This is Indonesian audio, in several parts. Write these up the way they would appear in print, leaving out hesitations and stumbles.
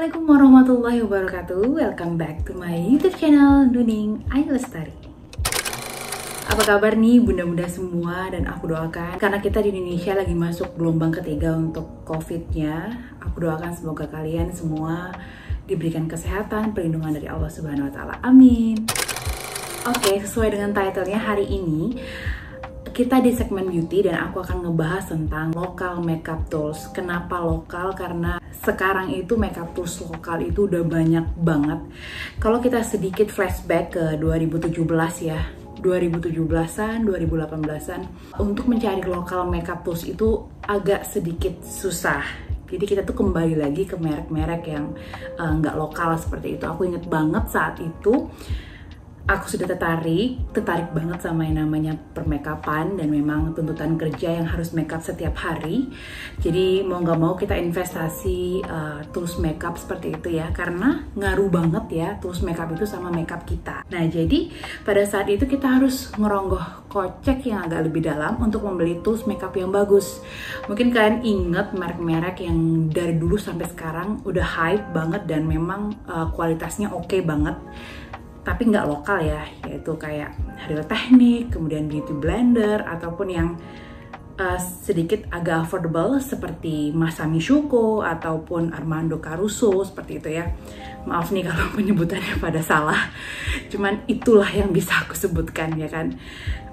Assalamualaikum warahmatullahi wabarakatuh. Welcome back to my YouTube channel Nuning Ayu Lestari. Apa kabar nih bunda-bunda semua, dan aku doakan karena kita di Indonesia lagi masuk gelombang ketiga untuk COVID-nya. Aku doakan semoga kalian semua diberikan kesehatan, perlindungan dari Allah Subhanahu wa taala. Amin. Oke, sesuai dengan title-nya hari ini kita di segmen beauty dan aku akan ngebahas tentang local makeup tools. Kenapa lokal? Karena sekarang itu makeup tools lokal itu udah banyak banget. Kalau kita sedikit flashback ke 2017 ya, 2017-an, 2018-an, untuk mencari lokal makeup tools itu agak sedikit susah. Jadi kita tuh kembali lagi ke merek-merek yang nggak lokal seperti itu. Aku inget banget saat itu aku sudah tertarik banget sama yang namanya permakeupan, dan memang tuntutan kerja yang harus makeup setiap hari. Jadi mau nggak mau kita investasi tools makeup seperti itu ya, karena ngaruh banget ya tools makeup itu sama makeup kita. Nah jadi pada saat itu kita harus ngerongoh kocek yang agak lebih dalam untuk membeli tools makeup yang bagus. Mungkin kalian inget merek-merek yang dari dulu sampai sekarang udah hype banget dan memang kualitasnya oke banget, tapi nggak lokal ya, yaitu kayak Real Technique, kemudian Beauty Blender, ataupun yang sedikit agak affordable seperti Masami Shuko ataupun Armando Caruso seperti itu ya. Maaf nih kalau penyebutannya pada salah, cuman itulah yang bisa aku sebutkan ya kan.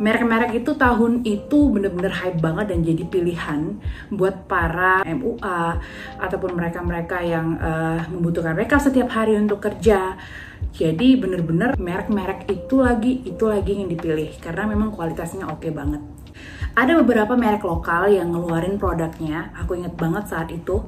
Merek-merek itu tahun itu bener-bener hype banget dan jadi pilihan buat para MUA ataupun mereka-mereka yang membutuhkan makeup setiap hari untuk kerja. Jadi bener-bener merek-merek itu lagi yang dipilih karena memang kualitasnya oke banget. Ada beberapa merek lokal yang ngeluarin produknya. Aku inget banget saat itu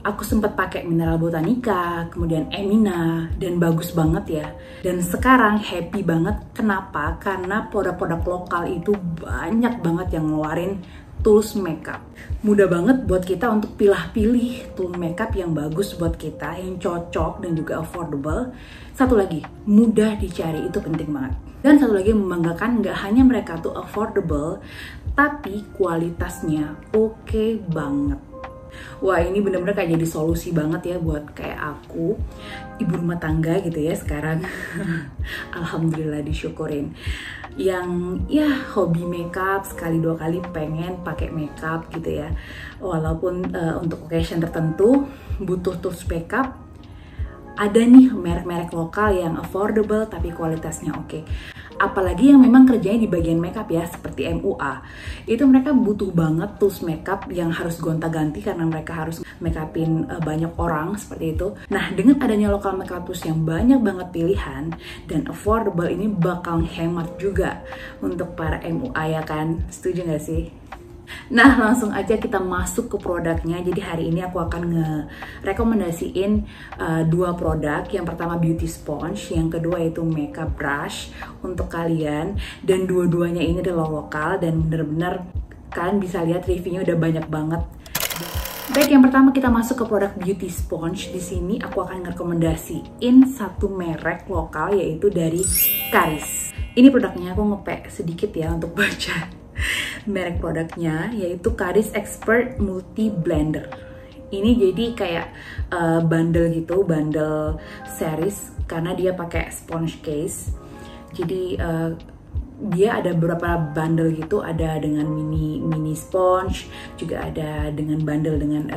aku sempat pakai Mineral Botanica, kemudian Emina, dan bagus banget ya. Dan sekarang happy banget. Kenapa? Karena produk-produk lokal itu banyak banget yang ngeluarin tools makeup. Mudah banget buat kita untuk pilih-pilih tool makeup yang bagus buat kita, yang cocok dan juga affordable. Satu lagi, mudah dicari, itu penting banget. Dan satu lagi yang membanggakan, nggak hanya mereka tuh affordable, tapi kualitasnya oke banget. Wah, ini bener-bener kayak jadi solusi banget ya buat kayak aku, ibu rumah tangga gitu ya sekarang. Alhamdulillah disyukurin. Yang ya hobi makeup, sekali dua kali pengen pakai makeup gitu ya. Walaupun untuk occasion tertentu butuh tools makeup, ada nih merek-merek lokal yang affordable tapi kualitasnya oke. Apalagi yang memang kerjanya di bagian makeup ya, seperti MUA. Itu mereka butuh banget tools makeup yang harus gonta-ganti karena mereka harus makeupin banyak orang seperti itu. Nah, dengan adanya local makeup tools yang banyak banget pilihan dan affordable, ini bakal hemat juga untuk para MUA ya kan? Setuju gak sih? Nah, langsung aja kita masuk ke produknya. Jadi hari ini aku akan ngerekomendasiin dua produk. Yang pertama beauty sponge, yang kedua itu makeup brush untuk kalian. Dan dua-duanya ini adalah lokal dan bener-bener kalian bisa lihat reviewnya udah banyak banget. Baik, yang pertama kita masuk ke produk beauty sponge. Di sini aku akan ngerekomendasiin satu merek lokal, yaitu dari Caris. Ini produknya aku ngepek sedikit ya untuk baca merek produknya, yaitu Caris Expert Multi Blender. Ini jadi kayak bundle gitu, bundle series, karena dia pakai sponge case. Jadi dia ada beberapa bundle gitu, ada dengan mini sponge, juga ada dengan bundle dengan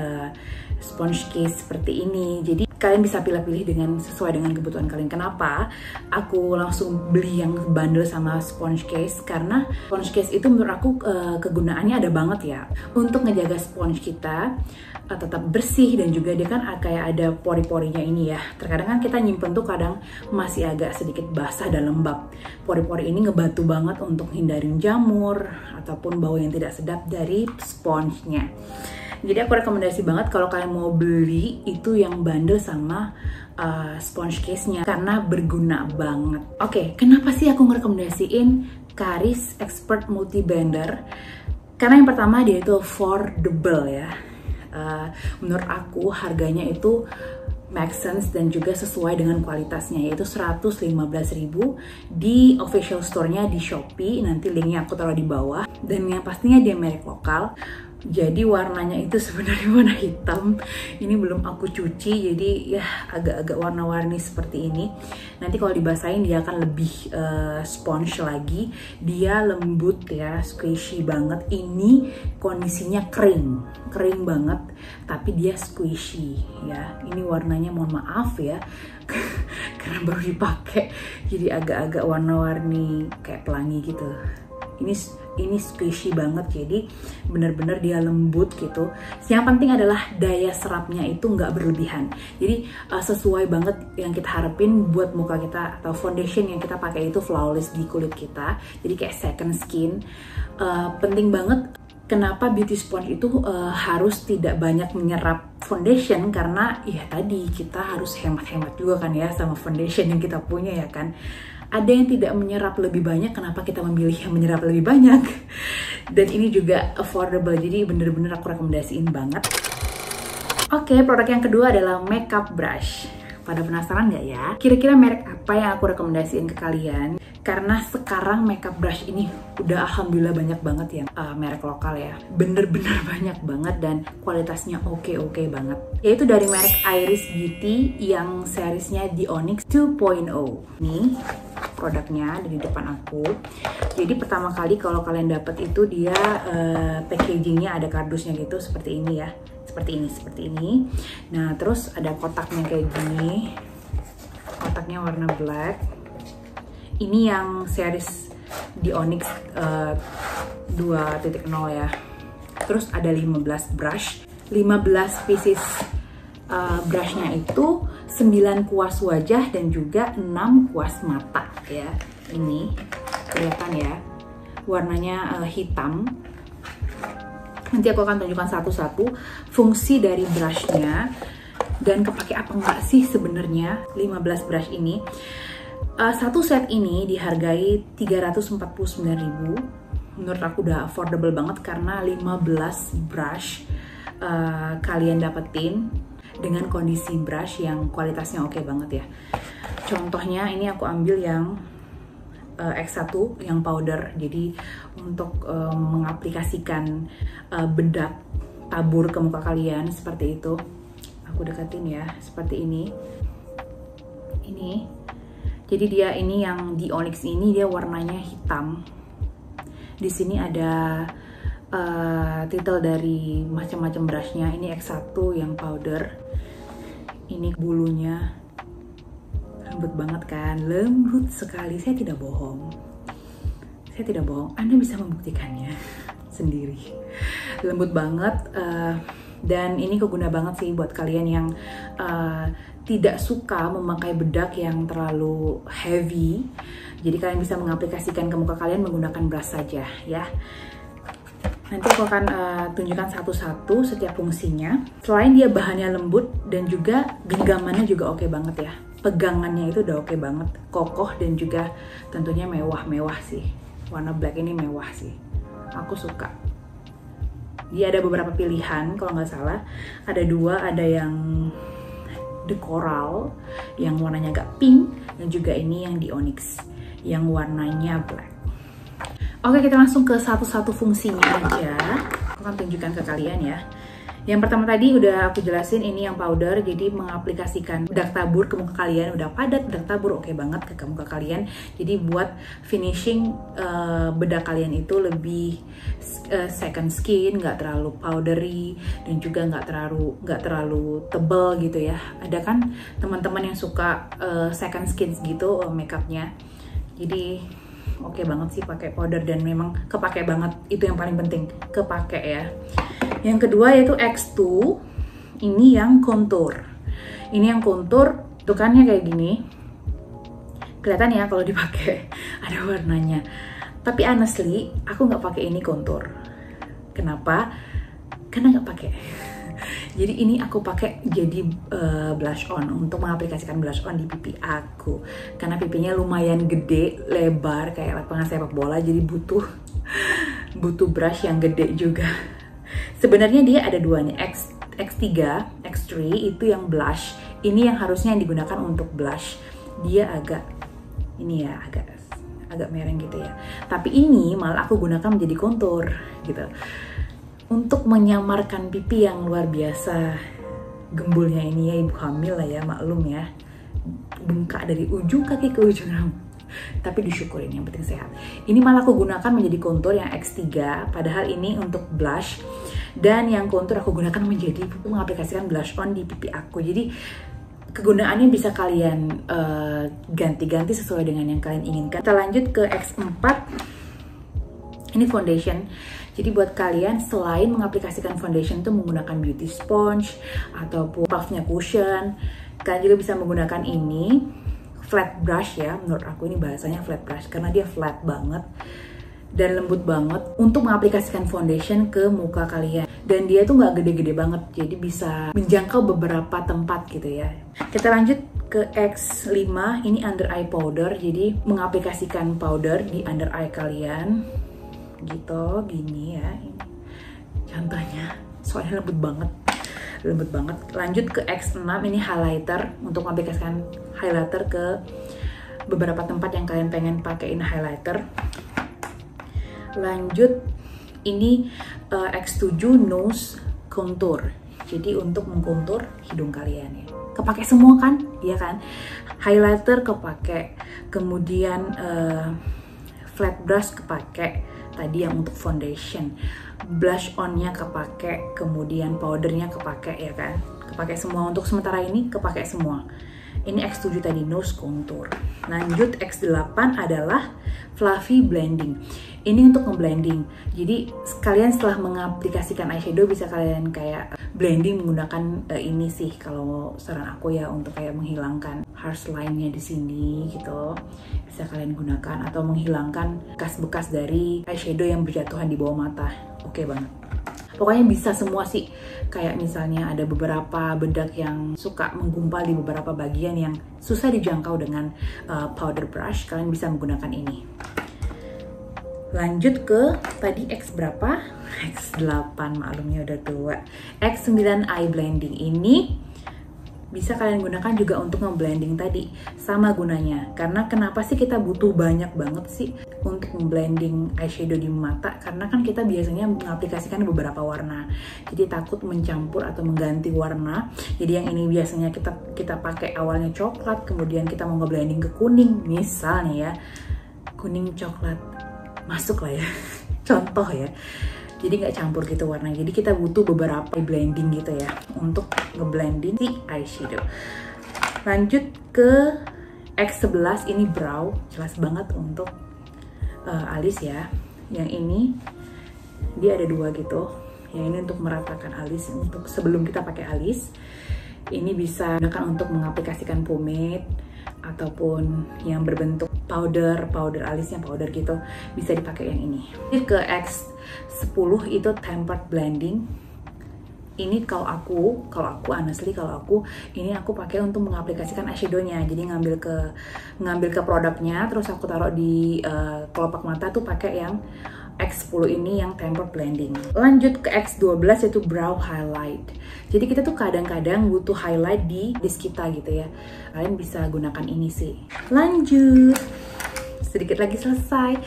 sponge case seperti ini. Jadi kalian bisa pilih-pilih dengan sesuai dengan kebutuhan kalian. Kenapa aku langsung beli yang bundle sama sponge case? Karena sponge case itu menurut aku kegunaannya ada banget ya untuk ngejaga sponge kita tetap bersih, dan juga dia kan kayak ada pori-porinya ini ya. Terkadang kan kita nyimpen tuh kadang masih agak sedikit basah dan lembab. Pori-pori ini ngebantu banget untuk hindarin jamur ataupun bau yang tidak sedap dari sponsenya. Jadi aku rekomendasi banget kalau kalian mau beli itu yang bundle sama sponge case-nya, karena berguna banget. Oke, kenapa sih aku ngerekomendasiin Caris Expert Multi Blender? Karena yang pertama dia itu affordable ya. Menurut aku harganya itu make sense dan juga sesuai dengan kualitasnya, yaitu 115.000 di official store-nya di Shopee. Nanti linknya aku taruh di bawah. Dan yang pastinya dia merek lokal. Jadi warnanya itu sebenarnya warna hitam. Ini belum aku cuci, jadi ya agak-agak warna-warni seperti ini. Nanti kalau dibasahin dia akan lebih sponge lagi. Dia lembut ya, squishy banget. Ini kondisinya kering banget, tapi dia squishy ya. Ini warnanya mohon maaf ya, karena baru dipakai, jadi agak-agak warna-warni kayak pelangi gitu. Ini squishy banget, jadi bener-bener dia lembut gitu. Yang penting adalah daya serapnya itu nggak berlebihan. Jadi sesuai banget yang kita harapin buat muka kita, atau foundation yang kita pakai itu flawless di kulit kita. Jadi kayak second skin. Penting banget. Kenapa beauty sponge itu harus tidak banyak menyerap foundation, karena ya tadi kita harus hemat-hemat juga kan ya sama foundation yang kita punya ya kan. Ada yang tidak menyerap lebih banyak, kenapa kita memilih yang menyerap lebih banyak? Dan ini juga affordable, jadi bener-bener aku rekomendasiin banget. Oke, produk yang kedua adalah makeup brush. Pada penasaran nggak ya? Kira-kira merek apa yang aku rekomendasiin ke kalian? Karena sekarang makeup brush ini udah alhamdulillah banyak banget yang merek lokal ya. Bener-bener banyak banget dan kualitasnya oke banget. Yaitu dari merek Iris Beauty yang seriesnya The Onyx 2.0. Nih produknya ada di depan aku. Jadi pertama kali kalau kalian dapat itu dia packagingnya ada kardusnya gitu seperti ini ya. Seperti ini. Nah, terus ada kotaknya kayak gini. Kotaknya warna black. Ini yang series The Onyx 2.0 ya. Terus ada 15 brush. 15 pieces brushnya itu 9 kuas wajah dan juga 6 kuas mata ya. Ini kelihatan ya. Warnanya hitam. Nanti aku akan tunjukkan satu-satu fungsi dari brushnya dan kepake apa enggak sih sebenarnya 15 brush ini. Satu set ini dihargai 349.000. Menurut aku udah affordable banget karena 15 brush kalian dapetin dengan kondisi brush yang kualitasnya oke banget ya. Contohnya ini aku ambil yang X1 yang powder, jadi untuk mengaplikasikan bedak tabur ke muka kalian seperti itu. Aku deketin ya, seperti ini. Jadi dia ini yang di Onyx ini dia warnanya hitam. Di sini ada titel dari macam-macam brushnya. Ini X1 yang powder. Ini bulunya. Lembut banget kan, lembut sekali, saya tidak bohong, Anda bisa membuktikannya sendiri, lembut banget. Dan ini keguna banget sih buat kalian yang tidak suka memakai bedak yang terlalu heavy, jadi kalian bisa mengaplikasikan ke muka kalian menggunakan brush saja ya. Nanti aku akan tunjukkan satu-satu setiap fungsinya. Selain dia bahannya lembut dan juga genggamannya juga oke banget ya. Pegangannya itu udah oke banget, kokoh dan juga tentunya mewah sih. Warna black ini mewah sih, aku suka. Dia ada beberapa pilihan kalau nggak salah, ada dua, ada yang the coral yang warnanya agak pink dan juga ini yang di onyx yang warnanya black. Oke, kita langsung ke satu-satu fungsinya aja. Aku akan tunjukkan ke kalian ya. Yang pertama tadi udah aku jelasin, ini yang powder, jadi mengaplikasikan bedak tabur ke muka kalian. Udah padat bedak tabur, oke banget ke muka kalian. Jadi buat finishing bedak kalian itu lebih second skin, nggak terlalu powdery dan juga nggak terlalu tebal gitu ya. Ada kan teman-teman yang suka second skin gitu makeupnya. Jadi oke banget sih pakai powder dan memang kepake banget, itu yang paling penting, kepake ya. Yang kedua yaitu X2, ini yang contour. Ini yang contour, tukannya kayak gini. Kelihatan ya kalau dipakai ada warnanya. Tapi honestly, aku nggak pakai ini contour. Kenapa? Karena nggak pakai. Jadi ini aku pakai jadi blush on, untuk mengaplikasikan blush on di pipi aku. Karena pipinya lumayan gede, lebar kayak lapangan sepak bola, jadi butuh brush yang gede juga. Sebenarnya dia ada duanya, X3, X3 itu yang blush. Ini yang harusnya yang digunakan untuk blush. Dia agak ini ya, agak mereng gitu ya. Tapi ini malah aku gunakan menjadi contour gitu. untuk menyamarkan pipi yang luar biasa gembulnya ini ya, ibu hamil lah ya, maklum ya, bengkak dari ujung kaki ke ujung rambut. Tapi disyukurin, yang penting sehat. Ini malah aku gunakan menjadi kontur yang X3, padahal ini untuk blush. Dan yang kontur aku gunakan menjadi mengaplikasikan blush on di pipi aku. Jadi kegunaannya bisa kalian ganti-ganti sesuai dengan yang kalian inginkan. Kita lanjut ke X4. Ini foundation. Jadi buat kalian selain mengaplikasikan foundation itu menggunakan beauty sponge ataupun puffnya cushion, kalian juga bisa menggunakan ini flat brush ya. Menurut aku ini bahasanya flat brush karena dia flat banget dan lembut banget untuk mengaplikasikan foundation ke muka kalian. Dan dia tuh nggak gede-gede banget, jadi bisa menjangkau beberapa tempat gitu ya. Kita lanjut ke X5, ini under eye powder. Jadi mengaplikasikan powder di under eye kalian gitu, gini ya, ini contohnya, soalnya lembut banget. Lanjut ke X6, ini highlighter untuk mengaplikasikan highlighter ke beberapa tempat yang kalian pengen pakein highlighter. Lanjut ini X7 nose contour, jadi untuk mengkontur hidung kalian ya. Kepake semua kan, iya kan? Highlighter kepake, kemudian flat brush kepake tadi yang untuk foundation, blush onnya kepake, kemudian powdernya kepake ya kan, kepake semua. Untuk sementara ini kepake semua. Ini X7 tadi nose contour. Lanjut X8 adalah fluffy blending. Ini untuk ngeblending. Jadi kalian setelah mengaplikasikan eyeshadow bisa kalian kayak blending menggunakan ini sih kalau saran aku ya, untuk kayak menghilangkan harsh line-nya di sini gitu. Bisa kalian gunakan atau menghilangkan bekas-bekas dari eyeshadow yang berjatuhan di bawah mata. Oke banget. Pokoknya bisa semua sih. Kayak misalnya ada beberapa bedak yang suka menggumpal di beberapa bagian yang susah dijangkau dengan powder brush, kalian bisa menggunakan ini. Lanjut ke tadi X berapa? X8, maklumnya udah tua. X9 eye blending. Ini bisa kalian gunakan juga untuk nge-blending tadi. Sama gunanya. Karena kenapa sih kita butuh banyak banget sih untuk nge-blending eyeshadow di mata? Karena kan kita biasanya mengaplikasikan beberapa warna. Jadi takut mencampur atau mengganti warna. Jadi yang ini biasanya kita pakai awalnya coklat, kemudian kita mau nge-blending ke kuning. Misalnya ya, kuning coklat. Masuk lah ya. Contoh ya. Jadi nggak campur gitu warna. Jadi kita butuh beberapa blending gitu ya untuk ngeblending si eyeshadow. Lanjut ke X11, ini brow. Jelas banget untuk alis ya. Yang ini dia ada dua gitu. Yang ini untuk meratakan alis, untuk sebelum kita pakai alis. Ini bisa digunakan untuk mengaplikasikan pomade ataupun yang berbentuk powder alisnya powder gitu, bisa dipakai yang ini. Ini ke X10 itu tempered blending. Ini kalau aku honestly ini aku pakai untuk mengaplikasikan eyeshadownya. Jadi ngambil ke produknya, terus aku taruh di kelopak mata tuh pakai yang X10 ini yang tempered blending. Lanjut ke X12 yaitu brow highlight. Jadi kita tuh kadang-kadang butuh highlight di list kita gitu ya. Kalian bisa gunakan ini sih. Lanjut. Sedikit lagi selesai.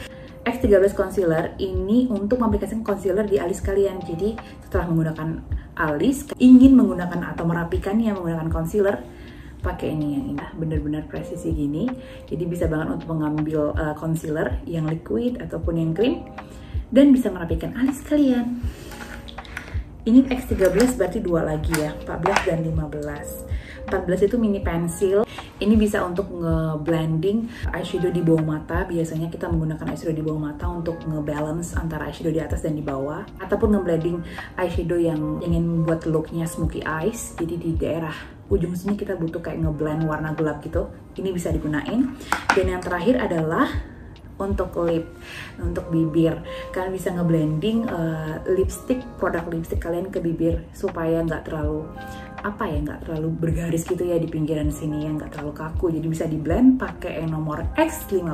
X13 concealer ini untuk mengaplikasikan concealer di alis kalian. Jadi setelah menggunakan alis, ingin menggunakan atau merapikannya menggunakan concealer, pakai ini yang ini, bener-bener presisi gini. Jadi bisa banget untuk mengambil concealer yang liquid ataupun yang cream dan bisa merapikan alis kalian. Ini X13 berarti dua lagi ya, 14 dan 15. 14 itu mini pensil. Ini bisa untuk nge-blending eyeshadow di bawah mata. Biasanya kita menggunakan eyeshadow di bawah mata untuk nge-balance antara eyeshadow di atas dan di bawah. Ataupun nge-blending eyeshadow yang ingin membuat looknya smoky eyes. Jadi di daerah ujung sini kita butuh kayak nge-blend warna gelap gitu. Ini bisa digunain. Dan yang terakhir adalah untuk lip, untuk bibir. Kalian bisa nge-blending produk lipstick kalian ke bibir supaya nggak terlalu nggak terlalu bergaris gitu ya di pinggiran sini, yang nggak terlalu kaku. Jadi bisa di blend pakai yang nomor X15.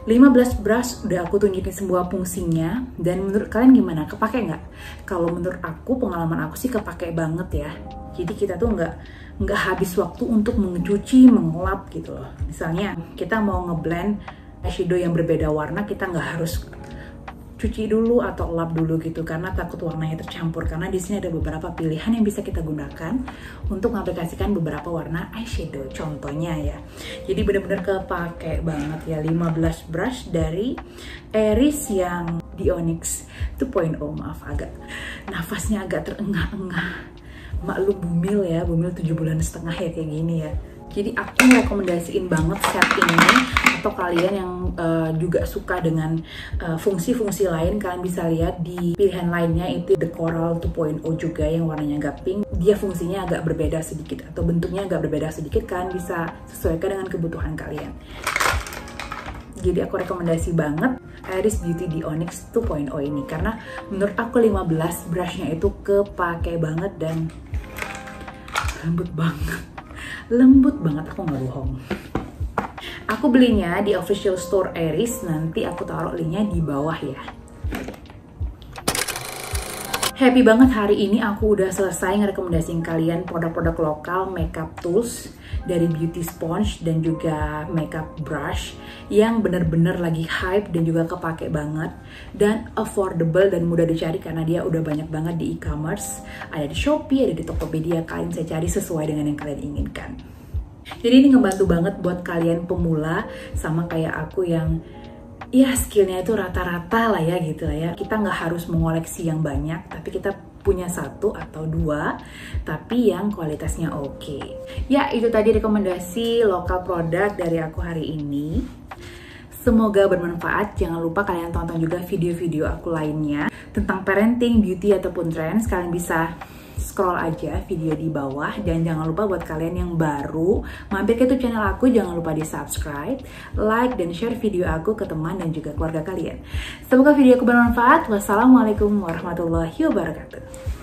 15 brush udah aku tunjukin semua fungsinya, dan menurut kalian gimana? Kepake nggak? Kalau menurut aku, pengalaman aku sih kepake banget ya. Jadi kita tuh nggak habis waktu untuk mencuci, mengelap gitu loh. Misalnya kita mau ngeblend eyeshadow yang berbeda warna, kita nggak harus cuci dulu atau lap dulu gitu, karena takut warnanya tercampur. Karena di sini ada beberapa pilihan yang bisa kita gunakan untuk mengaplikasikan beberapa warna eyeshadow. Contohnya ya, jadi bener-bener kepake banget ya 15 brush dari Aries yang di Onyx 2.0. Maaf, agak nafasnya agak terengah-engah. Maklum bumil ya, bumil 7,5 bulan ya kayak gini ya. Jadi aku rekomendasiin banget set ini. Atau kalian yang juga suka dengan fungsi-fungsi lain, kalian bisa lihat di pilihan lainnya, itu The Coral 2.0 juga yang warnanya agak pink. Dia fungsinya agak berbeda sedikit atau bentuknya agak berbeda sedikit, kalian bisa sesuaikan dengan kebutuhan kalian. Jadi aku rekomendasi banget Aries Beauty di Onyx 2.0 ini, karena menurut aku 15 brushnya itu kepake banget dan lembut banget. Lembut banget, aku nggak bohong. Aku belinya di official store Aries, nanti aku taruh linknya di bawah ya. Happy banget hari ini aku udah selesai ngerekomendasiin kalian produk-produk lokal makeup tools dari beauty sponge dan juga makeup brush yang bener-bener lagi hype dan juga kepake banget dan affordable dan mudah dicari karena dia udah banyak banget di e-commerce, ada di Shopee, ada di Tokopedia. Kalian bisa cari sesuai dengan yang kalian inginkan. Jadi ini ngebantu banget buat kalian pemula sama kayak aku yang ya skillnya itu rata-rata lah ya gitu lah ya. Kita nggak harus mengoleksi yang banyak, tapi kita punya 1 atau 2 tapi yang kualitasnya oke. Ya itu tadi rekomendasi lokal produk dari aku hari ini. Semoga bermanfaat. Jangan lupa kalian tonton juga video-video aku lainnya tentang parenting, beauty ataupun trends. Kalian bisa scroll aja video di bawah, dan jangan lupa buat kalian yang baru mampir ke YouTube channel aku, jangan lupa di subscribe, like, dan share video aku ke teman dan juga keluarga kalian. Semoga video aku bermanfaat. Wassalamualaikum warahmatullahi wabarakatuh.